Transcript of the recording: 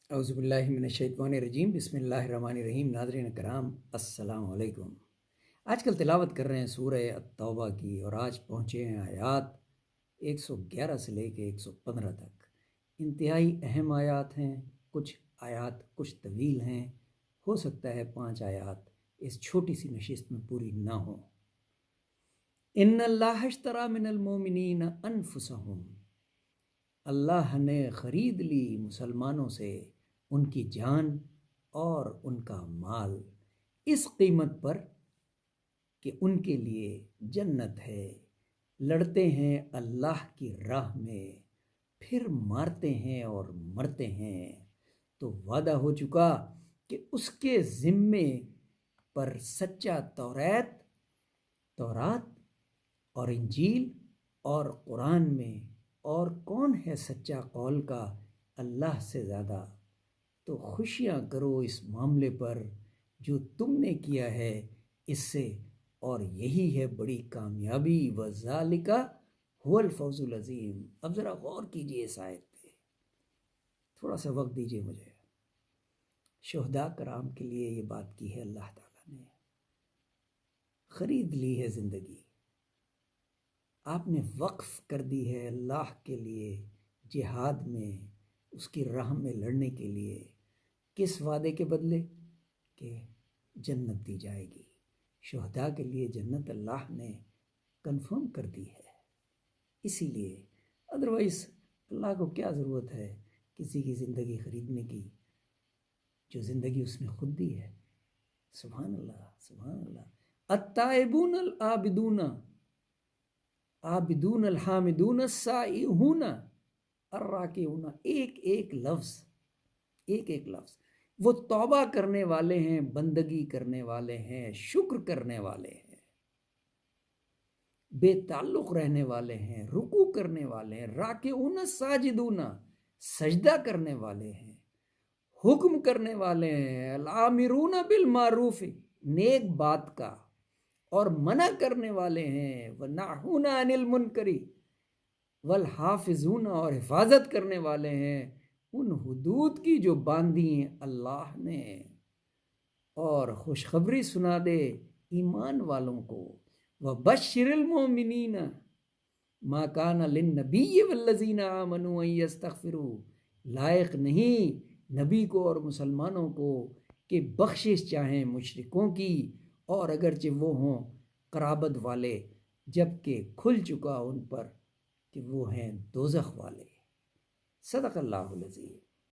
اعوذ باللہ من الشیطان الرجیم، بسم اللہ الرحمن الرحیم۔ ناظرین کرام السلام علیکم۔ آج کل تلاوت کر رہے ہیں سورہ التوبہ کی، اور آج پہنچے ہیں آیات 111 سے لے کے 115 تک۔ انتہائی اہم آیات ہیں، کچھ آیات کچھ طویل ہیں، ہو سکتا ہے 5 آیات اس چھوٹی سی نشست میں پوری نہ ہوں۔ ان اللہ اشتری من المؤمنین انفسہم، اللہ نے خرید لی مسلمانوں سے ان کی جان اور ان کا مال، اس قیمت پر کہ ان کے لیے جنت ہے، لڑتے ہیں اللہ کی راہ میں، پھر مارتے ہیں اور مرتے ہیں، تو وعدہ ہو چکا کہ اس کے ذمے پر سچا تورات اور انجیل اور قرآن میں، اور کون ہے سچا قول کا اللہ سے زیادہ، تو خوشیاں کرو اس معاملے پر جو تم نے کیا ہے اس سے، اور یہی ہے بڑی کامیابی، وذالک هو الفوز العظیم۔ اب ذرا غور کیجئے اس آیت پہ، تھوڑا سا وقت دیجئے مجھے۔ شہداء کرام کے لیے یہ بات کی ہے اللہ تعالیٰ نے، خرید لی ہے زندگی، آپ نے وقف کر دی ہے اللہ کے لیے، جہاد میں، اس کی راہ میں لڑنے کے لیے، کس وعدے کے بدلے؟ کہ جنت دی جائے گی۔ شہداء کے لیے جنت اللہ نے کنفرم کر دی ہے، اسی لیے ادروائز اللہ کو کیا ضرورت ہے کسی کی زندگی خریدنے کی، جو زندگی اس نے خود دی ہے۔ سبحان اللہ، سبحان اللہ۔ التائبون العابدون عابدون الحامدون السائحون الراکعون، ایک لفظ وہ توبہ کرنے والے ہیں، بندگی کرنے والے ہیں، شکر کرنے والے ہیں، بے تعلق رہنے والے ہیں، رکوع کرنے والے ہیں، راکعون ساجدون سجدہ کرنے والے ہیں، حکم کرنے والے ہیں، الامرون بالمعروف نیک بات کا اور منع کرنے والے ہیں، والناہون عن المنکر والحافظون اور حفاظت کرنے والے ہیں ان حدود کی جو باندھی ہیں اللہ نے، اور خوشخبری سنا دے ایمان والوں کو۔ وبشر المؤمنین ما کان للنبی والذین آمنوا ان یستغفروا، لائق نہیں نبی کو اور مسلمانوں کو کہ بخشش چاہیں مشرکوں کی، اور اگرچہ وہ ہوں قرابت والے، جبکہ کھل چکا ان پر کہ وہ ہیں دوزخ والے۔ صدق اللہ العظیم۔